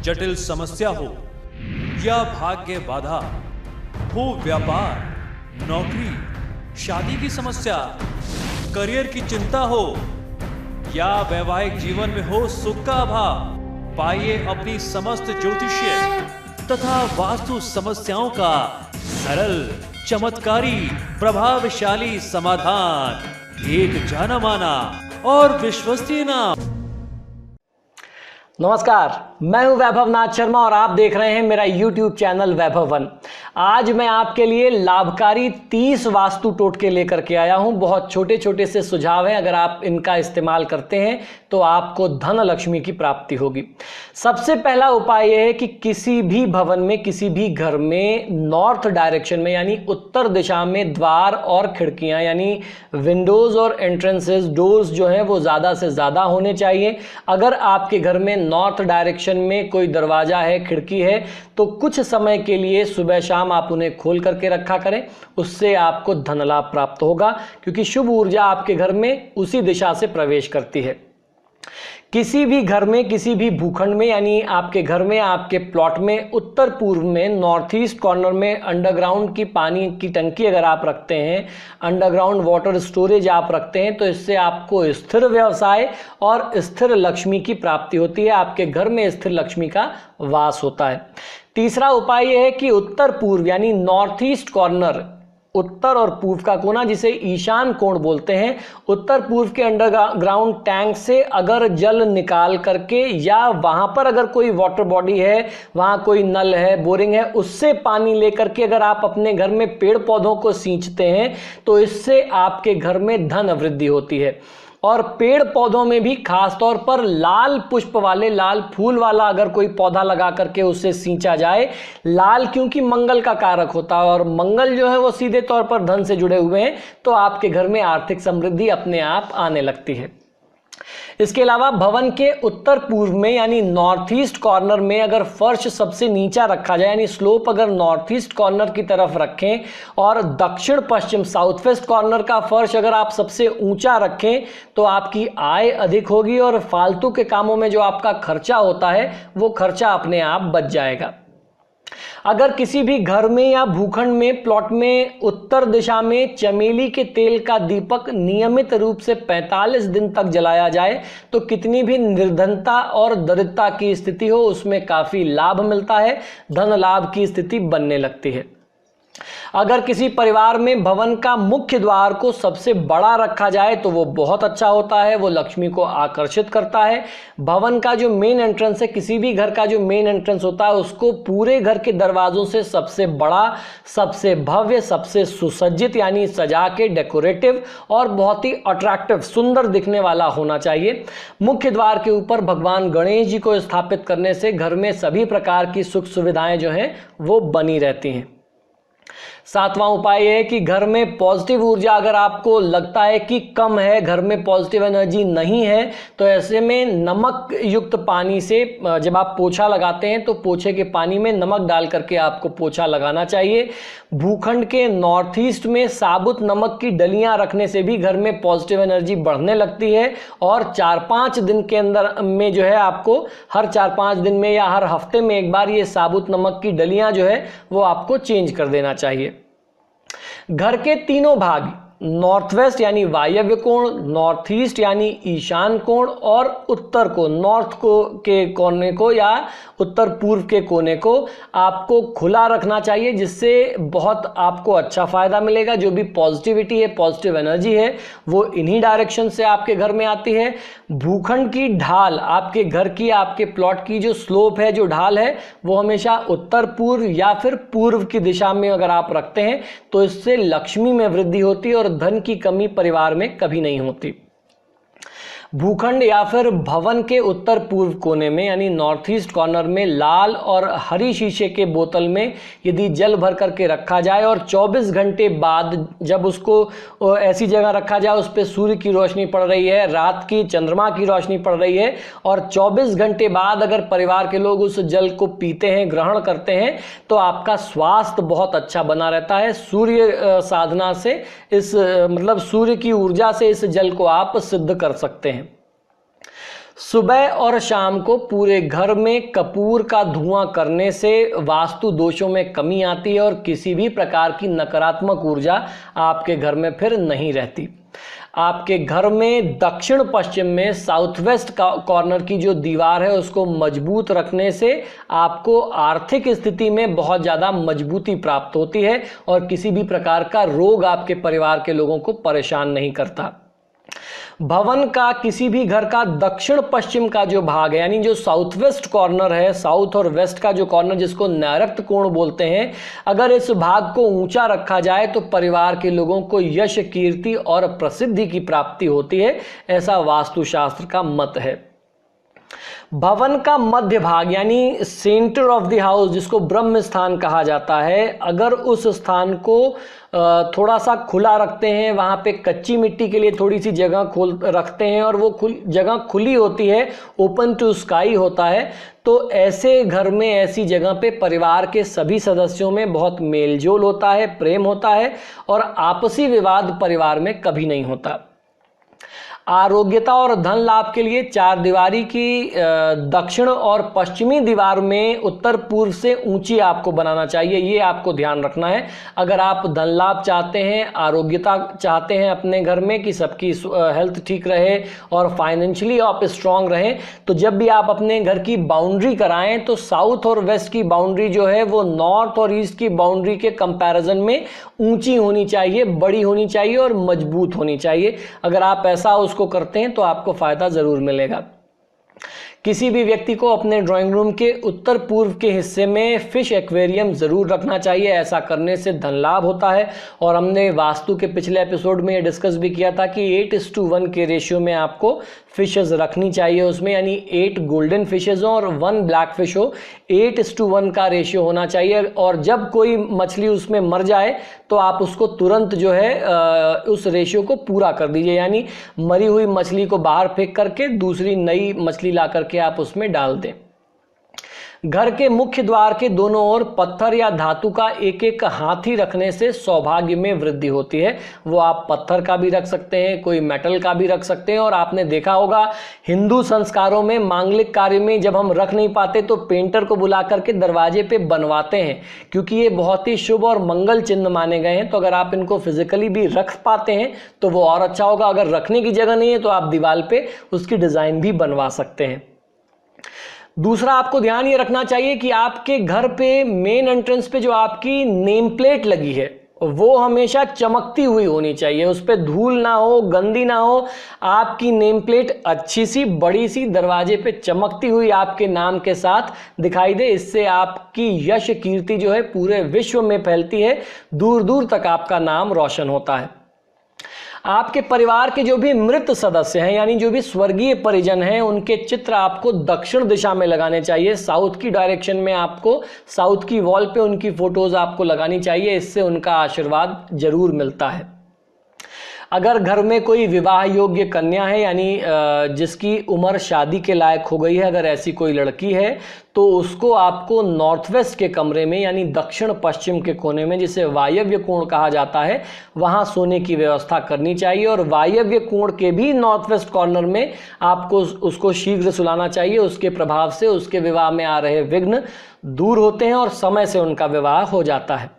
जटिल समस्या हो या भाग्य बाधा हो, व्यापार, नौकरी, शादी की समस्या, करियर की चिंता हो या वैवाहिक जीवन में हो सुख का अभाव, पाइए अपनी समस्त ज्योतिषीय तथा वास्तु समस्याओं का सरल, चमत्कारी, प्रभावशाली समाधान। एक जाना माना और विश्वसनीय नाम। नमस्कार, मैं हूं वैभव नाथ शर्मा और आप देख रहे हैं मेरा YouTube चैनल वैभव वन। आज मैं आपके लिए लाभकारी 30 वास्तु टोटके लेकर के आया हूं। बहुत छोटे छोटे से सुझाव हैं, अगर आप इनका इस्तेमाल करते हैं तो आपको धन लक्ष्मी की प्राप्ति होगी। सबसे पहला उपाय यह है कि किसी भी भवन में, किसी भी घर में नॉर्थ डायरेक्शन में यानी उत्तर दिशा में द्वार और खिड़कियां यानी विंडोज और एंट्रेंसेस, डोर्स जो हैं वो ज़्यादा से ज़्यादा होने चाहिए। अगर आपके घर में नॉर्थ डायरेक्शन में कोई दरवाजा है, खिड़की है, तो कुछ समय के लिए सुबह शाम आप उन्हें खोल करके रखा करें। उससे आपको धन लाभ प्राप्त होगा, क्योंकि शुभ ऊर्जा आपके घर में उसी दिशा से प्रवेश करती है। किसी भी घर में, किसी भी भूखंड में यानी आपके घर में, आपके प्लॉट में उत्तर पूर्व में नॉर्थ ईस्ट कॉर्नर में अंडरग्राउंड की पानी की टंकी अगर आप रखते हैं, अंडरग्राउंड वाटर स्टोरेज आप रखते हैं, तो इससे आपको स्थिर व्यवसाय और स्थिर लक्ष्मी की प्राप्ति होती है। आपके घर में स्थिर लक्ष्मी का वास होता है। तीसरा उपाय यह है कि उत्तर पूर्व यानी नॉर्थ ईस्ट कॉर्नर, उत्तर और पूर्व का कोना जिसे ईशान कोण बोलते हैं, उत्तर पूर्व के अंडरग्राउंड टैंक से अगर जल निकाल करके या वहां पर अगर कोई वाटर बॉडी है, वहां कोई नल है, बोरिंग है, उससे पानी लेकर के अगर आप अपने घर में पेड़ पौधों को सींचते हैं तो इससे आपके घर में धन वृद्धि होती है। और पेड़ पौधों में भी खास तौर पर लाल पुष्प वाले, लाल फूल वाला अगर कोई पौधा लगा करके उससे सींचा जाए, लाल क्योंकि मंगल का कारक होता है और मंगल जो है वो सीधे तौर पर धन से जुड़े हुए हैं, तो आपके घर में आर्थिक समृद्धि अपने आप आने लगती है। इसके अलावा भवन के उत्तर पूर्व में यानी नॉर्थ ईस्ट कॉर्नर में अगर फर्श सबसे नीचा रखा जाए यानी स्लोप अगर नॉर्थ ईस्ट कॉर्नर की तरफ रखें और दक्षिण पश्चिम साउथ वेस्ट कॉर्नर का फर्श अगर आप सबसे ऊंचा रखें तो आपकी आय अधिक होगी और फालतू के कामों में जो आपका खर्चा होता है वो खर्चा अपने आप बच जाएगा। अगर किसी भी घर में या भूखंड में, प्लॉट में उत्तर दिशा में चमेली के तेल का दीपक नियमित रूप से 45 दिन तक जलाया जाए तो कितनी भी निर्धनता और दरिद्रता की स्थिति हो उसमें काफी लाभ मिलता है, धन लाभ की स्थिति बनने लगती है। अगर किसी परिवार में भवन का मुख्य द्वार को सबसे बड़ा रखा जाए तो वो बहुत अच्छा होता है, वो लक्ष्मी को आकर्षित करता है। भवन का जो मेन एंट्रेंस है, किसी भी घर का जो मेन एंट्रेंस होता है, उसको पूरे घर के दरवाजों से सबसे बड़ा, सबसे भव्य, सबसे सुसज्जित यानी सजा के डेकोरेटिव और बहुत ही अट्रैक्टिव, सुंदर दिखने वाला होना चाहिए। मुख्य द्वार के ऊपर भगवान गणेश जी को स्थापित करने से घर में सभी प्रकार की सुख सुविधाएं जो हैं वो बनी रहती हैं। सातवां उपाय यह है कि घर में पॉजिटिव ऊर्जा अगर आपको लगता है कि कम है, घर में पॉजिटिव एनर्जी नहीं है, तो ऐसे में नमक युक्त पानी से जब आप पोछा लगाते हैं तो पोछे के पानी में नमक डाल करके आपको पोछा लगाना चाहिए। भूखंड के नॉर्थ ईस्ट में साबुत नमक की डलियां रखने से भी घर में पॉजिटिव एनर्जी बढ़ने लगती है और 4-5 दिन के अंदर में जो है आपको हर 4-5 दिन में या हर हफ्ते में एक बार ये साबुत नमक की डलियां जो है वो आपको चेंज कर देना चाहिए। घर के तीनों भाग, नॉर्थ वेस्ट यानी वायव्य कोण, नॉर्थ ईस्ट यानी ईशान कोण और उत्तर को, नॉर्थ को के कोने को या उत्तर पूर्व के कोने को आपको खुला रखना चाहिए, जिससे बहुत आपको अच्छा फायदा मिलेगा। जो भी पॉजिटिविटी है, पॉजिटिव एनर्जी है, वो इन्हीं डायरेक्शन से आपके घर में आती है। भूखंड की ढाल, आपके घर की, आपके प्लॉट की जो स्लोप है, जो ढाल है, वो हमेशा उत्तर पूर्व या फिर पूर्व की दिशा में अगर आप रखते हैं तो इससे लक्ष्मी में वृद्धि होती है और धन की कमी परिवार में कभी नहीं होती। भूखंड या फिर भवन के उत्तर पूर्व कोने में यानी नॉर्थ ईस्ट कॉर्नर में लाल और हरी शीशे के बोतल में यदि जल भर करके रखा जाए और 24 घंटे बाद जब उसको ऐसी जगह रखा जाए उस पर सूर्य की रोशनी पड़ रही है, रात की चंद्रमा की रोशनी पड़ रही है और 24 घंटे बाद अगर परिवार के लोग उस जल को पीते हैं, ग्रहण करते हैं, तो आपका स्वास्थ्य बहुत अच्छा बना रहता है। सूर्य साधना से सूर्य की ऊर्जा से इस जल को आप सिद्ध कर सकते हैं। सुबह और शाम को पूरे घर में कपूर का धुआं करने से वास्तु दोषों में कमी आती है और किसी भी प्रकार की नकारात्मक ऊर्जा आपके घर में फिर नहीं रहती। आपके घर में दक्षिण पश्चिम में साउथ वेस्ट कॉर्नर की जो दीवार है उसको मजबूत रखने से आपको आर्थिक स्थिति में बहुत ज़्यादा मजबूती प्राप्त होती है और किसी भी प्रकार का रोग आपके परिवार के लोगों को परेशान नहीं करता। भवन का किसी भी घर का दक्षिण पश्चिम का जो भाग है यानी जो साउथ वेस्ट कॉर्नर है, साउथ और वेस्ट का जो कॉर्नर जिसको नैऋत्य कोण बोलते हैं, अगर इस भाग को ऊंचा रखा जाए तो परिवार के लोगों को यश, कीर्ति और प्रसिद्धि की प्राप्ति होती है, ऐसा वास्तुशास्त्र का मत है। भवन का मध्य भाग यानी सेंटर ऑफ द हाउस जिसको ब्रह्म स्थान कहा जाता है, अगर उस स्थान को थोड़ा सा खुला रखते हैं, वहाँ पे कच्ची मिट्टी के लिए थोड़ी सी जगह खोल रखते हैं और वो जगह खुली होती है, ओपन टू स्काई होता है, तो ऐसे घर में, ऐसी जगह पे परिवार के सभी सदस्यों में बहुत मेलजोल होता है, प्रेम होता है और आपसी विवाद परिवार में कभी नहीं होता। आरोग्यता और धन लाभ के लिए चार दीवारी की दक्षिण और पश्चिमी दीवार में उत्तर पूर्व से ऊंची आपको बनाना चाहिए, ये आपको ध्यान रखना है। अगर आप धन लाभ चाहते हैं, आरोग्यता चाहते हैं अपने घर में कि सबकी हेल्थ ठीक रहे और फाइनेंशियली आप स्ट्रांग रहें, तो जब भी आप अपने घर की बाउंड्री कराएं तो साउथ और वेस्ट की बाउंड्री जो है वो नॉर्थ और ईस्ट की बाउंड्री के कंपैरिजन में ऊंची होनी चाहिए, बड़ी होनी चाहिए और मजबूत होनी चाहिए। अगर आप ऐसा को करते हैं तो आपको फायदा जरूर मिलेगा। किसी भी व्यक्ति को अपने ड्राइंग रूम के उत्तर पूर्व के हिस्से में फिश एक्वेरियम जरूर रखना चाहिए, ऐसा करने से धन लाभ होता है। और हमने वास्तु के पिछले एपिसोड में ये डिस्कस भी किया था कि 8:1 के रेशियो में आपको फिशेस रखनी चाहिए उसमें, यानी 8 गोल्डन फिशेस हो और 1 ब्लैक फिश हो, 8:1 का रेशियो होना चाहिए। और जब कोई मछली उसमें मर जाए तो आप उसको तुरंत जो है उस रेशियो को पूरा कर दीजिए, यानी मरी हुई मछली को बाहर फेंक करके दूसरी नई मछली ला करके आप उसमें डाल दें। घर के मुख्य द्वार के दोनों ओर पत्थर या धातु का एक एक हाथी रखने से सौभाग्य में वृद्धि होती है। वो आप पत्थर का भी रख सकते हैं, कोई मेटल का भी रख सकते हैं। और आपने देखा होगा हिंदू संस्कारों में मांगलिक कार्य में जब हम रख नहीं पाते तो पेंटर को बुला करके दरवाजे पे बनवाते हैं, क्योंकि ये बहुत ही शुभ और मंगल चिन्ह माने गए हैं। तो अगर आप इनको फिजिकली भी रख पाते हैं तो वो और अच्छा होगा। अगर रखने की जगह नहीं है तो आप दीवार पे उसकी डिजाइन भी बनवा सकते हैं। दूसरा आपको ध्यान ये रखना चाहिए कि आपके घर पे मेन एंट्रेंस पे जो आपकी नेम प्लेट लगी है वो हमेशा चमकती हुई होनी चाहिए, उस पर धूल ना हो, गंदी ना हो। आपकी नेम प्लेट अच्छी सी बड़ी सी दरवाजे पे चमकती हुई आपके नाम के साथ दिखाई दे, इससे आपकी यश कीर्ति जो है पूरे विश्व में फैलती है, दूर दूर तक आपका नाम रोशन होता है। आपके परिवार के जो भी मृत सदस्य हैं यानी जो भी स्वर्गीय परिजन हैं उनके चित्र आपको दक्षिण दिशा में लगाने चाहिए, साउथ की डायरेक्शन में आपको साउथ की वॉल पे उनकी फोटोज आपको लगानी चाहिए, इससे उनका आशीर्वाद जरूर मिलता है। अगर घर में कोई विवाह योग्य कन्या है यानी जिसकी उम्र शादी के लायक हो गई है, अगर ऐसी कोई लड़की है तो उसको आपको नॉर्थ वेस्ट के कमरे में यानी दक्षिण पश्चिम के कोने में, जिसे वायव्य कोण कहा जाता है, वहां सोने की व्यवस्था करनी चाहिए। और वायव्य कोण के भी नॉर्थ वेस्ट कॉर्नर में आपको उसको शीघ्र सुलाना चाहिए, उसके प्रभाव से उसके विवाह में आ रहे विघ्न दूर होते हैं और समय से उनका विवाह हो जाता है।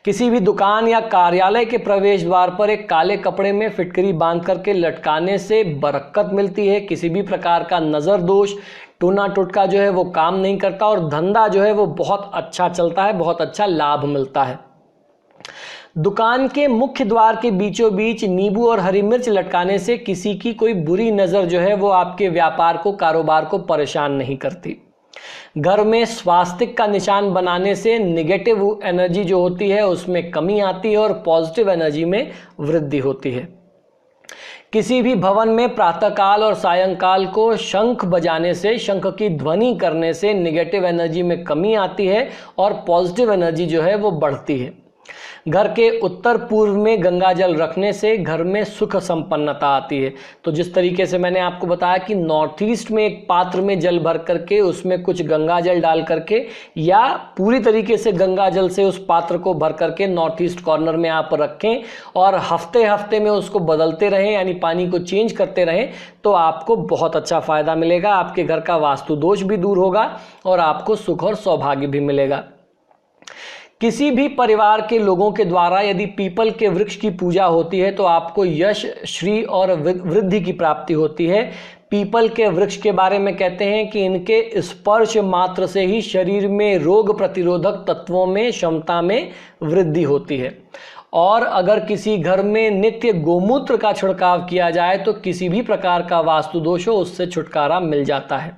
किसी भी दुकान या कार्यालय के प्रवेश द्वार पर एक काले कपड़े में फिटकरी बांध करके लटकाने से बरकत मिलती है। किसी भी प्रकार का नजर दोष, टूना टुटका जो है वो काम नहीं करता और धंधा जो है वो बहुत अच्छा चलता है, बहुत अच्छा लाभ मिलता है। दुकान के मुख्य द्वार के बीचों बीच नींबू और हरी मिर्च लटकाने से किसी की कोई बुरी नजर जो है वो आपके व्यापार को, कारोबार को परेशान नहीं करती। घर में स्वास्तिक का निशान बनाने से निगेटिव एनर्जी जो होती है उसमें कमी आती है और पॉजिटिव एनर्जी में वृद्धि होती है। किसी भी भवन में प्रातःकाल और सायंकाल को शंख बजाने से, शंख की ध्वनि करने से निगेटिव एनर्जी में कमी आती है और पॉजिटिव एनर्जी जो है वो बढ़ती है। घर के उत्तर पूर्व में गंगा जल रखने से घर में सुख संपन्नता आती है। तो जिस तरीके से मैंने आपको बताया कि नॉर्थ ईस्ट में एक पात्र में जल भर करके उसमें कुछ गंगा जल डाल करके या पूरी तरीके से गंगा जल से उस पात्र को भर करके नॉर्थ ईस्ट कॉर्नर में आप रखें और हफ्ते हफ्ते में उसको बदलते रहें, यानी पानी को चेंज करते रहें, तो आपको बहुत अच्छा फायदा मिलेगा। आपके घर का वास्तु दोष भी दूर होगा और आपको सुख और सौभाग्य भी मिलेगा। किसी भी परिवार के लोगों के द्वारा यदि पीपल के वृक्ष की पूजा होती है तो आपको यश, श्री और वृद्धि की प्राप्ति होती है। पीपल के वृक्ष के बारे में कहते हैं कि इनके स्पर्श मात्र से ही शरीर में रोग प्रतिरोधक तत्वों में क्षमता में वृद्धि होती है। और अगर किसी घर में नित्य गोमूत्र का छिड़काव किया जाए तो किसी भी प्रकार का वास्तु दोष हो उससे छुटकारा मिल जाता है।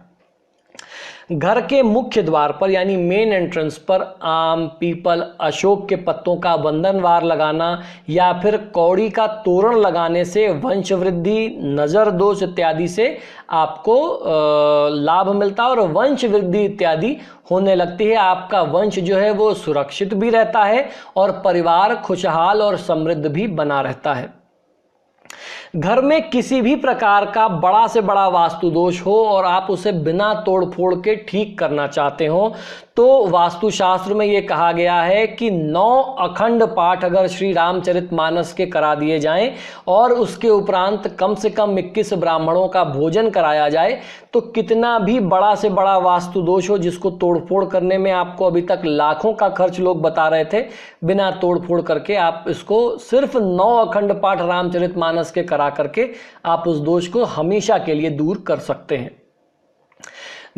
घर के मुख्य द्वार पर यानी मेन एंट्रेंस पर आम, पीपल, अशोक के पत्तों का बंधनवार लगाना या फिर कौड़ी का तोरण लगाने से वंश वृद्धि, नज़र दोष इत्यादि से आपको लाभ मिलता है और वंश वृद्धि इत्यादि होने लगती है। आपका वंश जो है वो सुरक्षित भी रहता है और परिवार खुशहाल और समृद्ध भी बना रहता है। घर में किसी भी प्रकार का बड़ा से बड़ा वास्तु दोष हो और आप उसे बिना तोड़ फोड़ के ठीक करना चाहते हो तो वास्तुशास्त्र में ये कहा गया है कि 9 अखंड पाठ अगर श्री रामचरितमानस के करा दिए जाएं और उसके उपरांत कम से कम 21 ब्राह्मणों का भोजन कराया जाए तो कितना भी बड़ा से बड़ा वास्तु दोष हो जिसको तोड़फोड़ करने में आपको अभी तक लाखों का खर्च लोग बता रहे थे, बिना तोड़फोड़ करके आप इसको सिर्फ 9 अखंड पाठ रामचरितमानस के करा करके आप उस दोष को हमेशा के लिए दूर कर सकते हैं।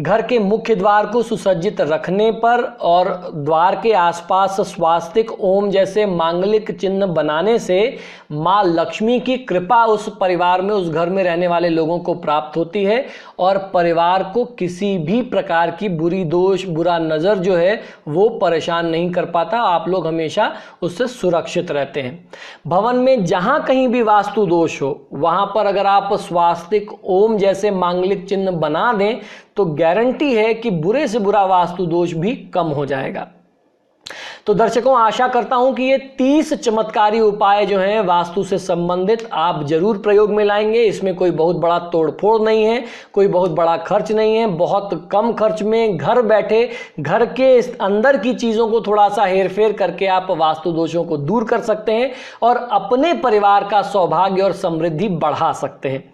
घर के मुख्य द्वार को सुसज्जित रखने पर और द्वार के आसपास स्वास्तिक ओम जैसे मांगलिक चिन्ह बनाने से माँ लक्ष्मी की कृपा उस परिवार में, उस घर में रहने वाले लोगों को प्राप्त होती है और परिवार को किसी भी प्रकार की बुरी दोष, बुरा नज़र जो है वो परेशान नहीं कर पाता। आप लोग हमेशा उससे सुरक्षित रहते हैं। भवन में जहाँ कहीं भी वास्तु दोष हो वहाँ पर अगर आप स्वास्तिक ओम जैसे मांगलिक चिन्ह बना दें तो गारंटी है कि बुरे से बुरा वास्तु दोष भी कम हो जाएगा। तो दर्शकों, आशा करता हूं कि ये 30 चमत्कारी उपाय जो हैं वास्तु से संबंधित आप जरूर प्रयोग में लाएंगे। इसमें कोई बहुत बड़ा तोड़फोड़ नहीं है, कोई बहुत बड़ा खर्च नहीं है। बहुत कम खर्च में घर बैठे घर के अंदर की चीज़ों को थोड़ा सा हेरफेर करके आप वास्तु दोषों को दूर कर सकते हैं और अपने परिवार का सौभाग्य और समृद्धि बढ़ा सकते हैं।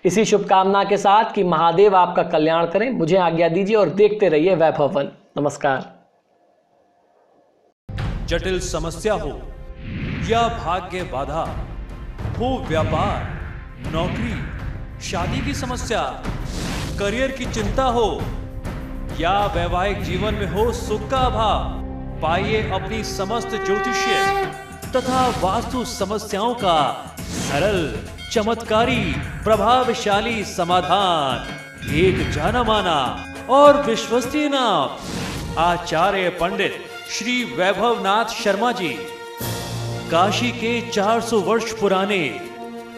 इसी शुभकामना के साथ कि महादेव आपका कल्याण करें, मुझे आज्ञा दीजिए और देखते रहिए वैभव वन। नमस्कार। जटिल समस्या हो या भाग्य बाधा हो, व्यापार, नौकरी, शादी की समस्या, करियर की चिंता हो या वैवाहिक जीवन में हो सुख का अभाव, पाइए अपनी समस्त ज्योतिषीय तथा वास्तु समस्याओं का सरल, चमत्कारी, प्रभावशाली समाधान। एक जाना माना और विश्वसनीय नाम आचार्य पंडित श्री वैभवनाथ शर्मा जी, काशी के 400 वर्ष पुराने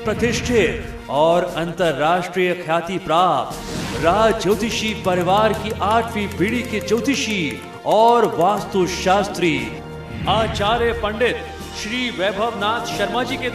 प्रतिष्ठित और अंतरराष्ट्रीय ख्याति प्राप्त राज ज्योतिषी परिवार की 8वीं पीढ़ी के ज्योतिषी और वास्तु शास्त्री आचार्य पंडित श्री वैभवनाथ शर्मा जी के